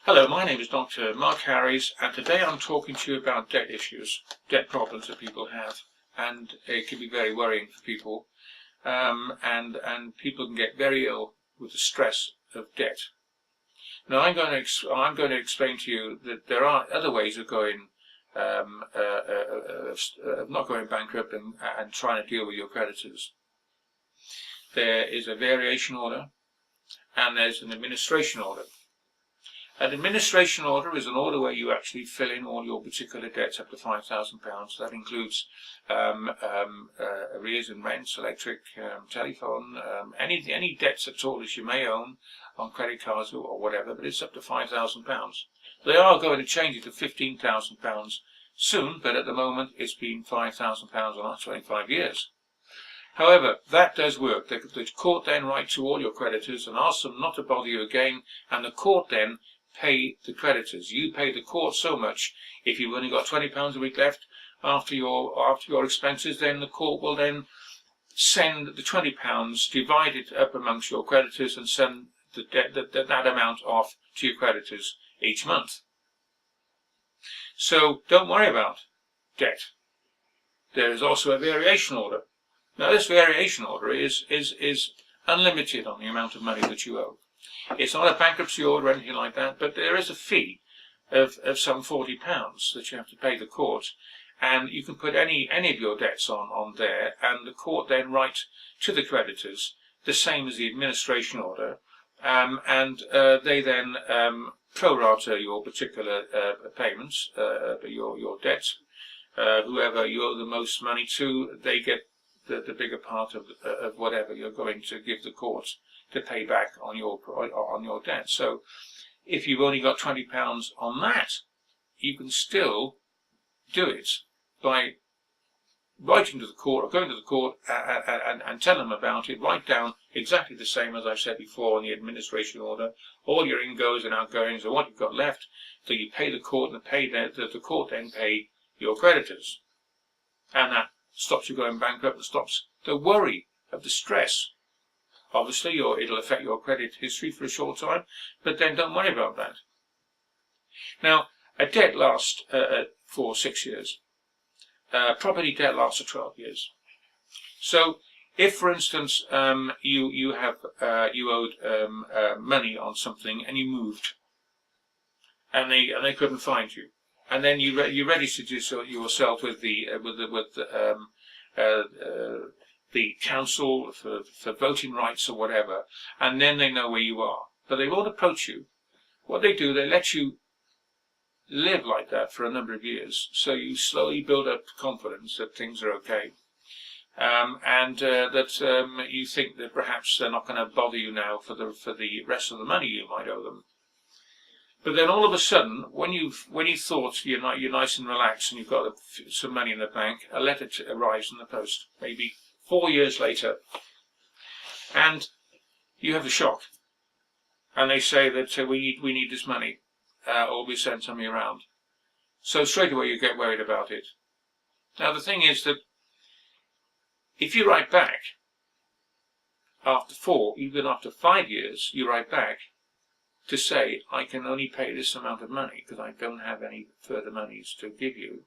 Hello, my name is Dr. Mark Harries, and today I'm talking to you about debt issues, debt problems that people have, and it can be very worrying for people, and people can get very ill with the stress of debt. Now, I'm going to explain to you that there are other ways of going, of not going bankrupt and trying to deal with your creditors. There is a variation order, and there's an administration order. An administration order is an order where you actually fill in all your particular debts up to £5,000. That includes arrears and rents, electric, telephone, any debts at all that you may own on credit cards or whatever, but it's up to £5,000. They are going to change it to £15,000 soon, but at the moment it's been £5,000 the last 25 years. However, that does work. The court then write to all your creditors and ask them not to bother you again, and the court then pay the creditors. You pay the court so much. If you've only got £20 a week left after your expenses, then the court will then send the £20 divided up amongst your creditors and send that amount off to your creditors each month. So don't worry about debt. There is also a variation order. Now, this variation order is unlimited on the amount of money that you owe. It's not a bankruptcy order or anything like that, but there is a fee of some £40 that you have to pay the court, and you can put any of your debts on there, and the court then write to the creditors the same as the administration order, and they then pro-rata your particular payments, your debts. Whoever you owe the most money to, they get the bigger part of whatever you're going to give the court to pay back on your debt. So if you've only got £20 on that, you can still do it by writing to the court or going to the court and tell them about it. Write down exactly the same as I've said before in the administration order, all your ingoes and outgoings and what you've got left, so you pay the court and the court then pay your creditors. And that stops you going bankrupt and stops the worry of the stress. Obviously, it'll affect your credit history for a short time, but then don't worry about that. Now, a debt lasts for 6 years. Property debt lasts for 12 years. So, if, for instance, you owed money on something and you moved, and they couldn't find you, and then you registered yourself with the council for voting rights or whatever, and then they know where you are. But they won't approach you. What they do, they let you live like that for a number of years, so you slowly build up confidence that things are okay, and that you think that perhaps they're not going to bother you now for the rest of the money you might owe them. But then all of a sudden, when you thought you're nice and relaxed and you've got some money in the bank, a letter arrives in the post, maybe 4 years later, and you have a shock, and they say that we need this money, or we send somebody around. So straight away you get worried about it. Now the thing is that if you write back after 4, even after 5 years, you write back to say, I can only pay this amount of money because I don't have any further monies to give you,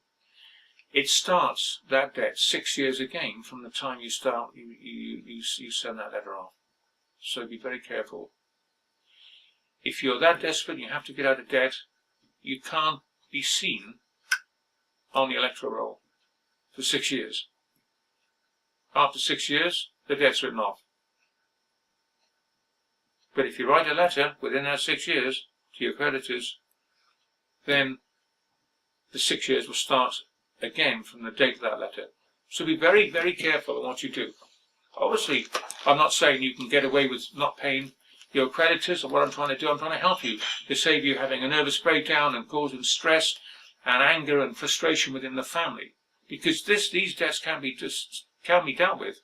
it starts that debt 6 years again from the time you start, you send that letter off. So be very careful. If you're that desperate and you have to get out of debt, you can't be seen on the electoral roll for 6 years. After 6 years, the debt's written off. But if you write a letter within that 6 years to your creditors, then the 6 years will start again from the date of that letter. So be very, very careful in what you do. Obviously, I'm not saying you can get away with not paying your creditors, or what I'm trying to do, I'm trying to help you to save you having a nervous breakdown and causing stress and anger and frustration within the family. Because these debts can be dealt with.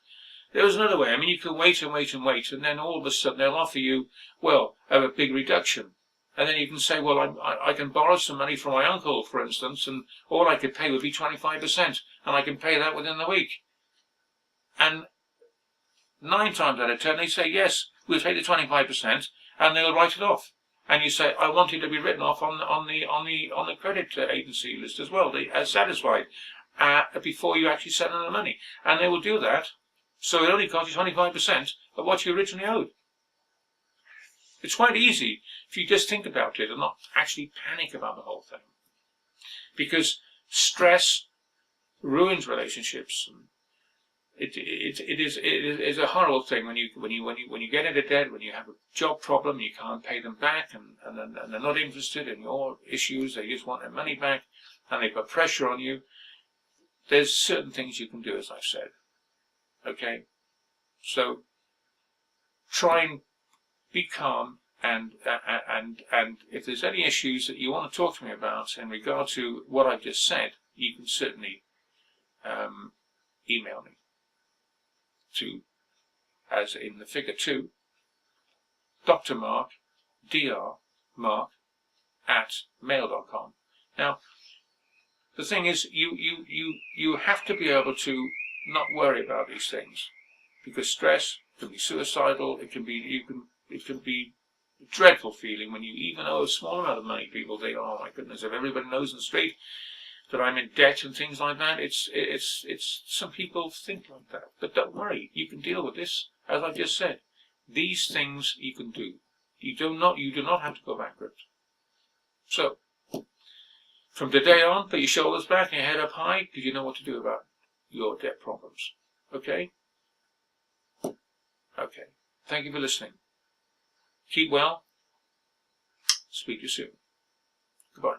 There is another way. I mean, you can wait and wait and wait, and then all of a sudden they'll offer you, well, a big reduction. And then you can say, well, I can borrow some money from my uncle, for instance, and all I could pay would be 25%, and I can pay that within the week. And 9 times out of 10, they say, yes, we'll take the 25%, and they'll write it off. and you say, I want it to be written off on the credit agency list as well, as satisfied, before you actually send them the money, and they will do that. So it only costs you 25% of what you originally owed. It's quite easy if you just think about it and not actually panic about the whole thing, because stress ruins relationships. It is a horrible thing when you get into debt, when you have a job problem, you can't pay them back, and they're not interested in your issues. They just want their money back, and they put pressure on you. There's certain things you can do, as I've said. Okay, so try and be calm, and if there's any issues that you want to talk to me about in regard to what I've just said, you can certainly email me to, as in the figure 2, Dr. Mark, Dr. Mark @mail.com. Now, the thing is, you have to be able to not worry about these things, because stress can be suicidal. It can be a dreadful feeling when you even owe a small amount of money. People think, oh my goodness, if everybody knows in the street that I'm in debt and things like that. It's some people think like that, but don't worry, you can deal with this. As I just said, these things you can do. You do not have to go bankrupt. So, from today on, put your shoulders back and your head up high, because you know what to do about your debt problems. Okay? Okay. Thank you for listening. Keep well. Speak to you soon. Goodbye.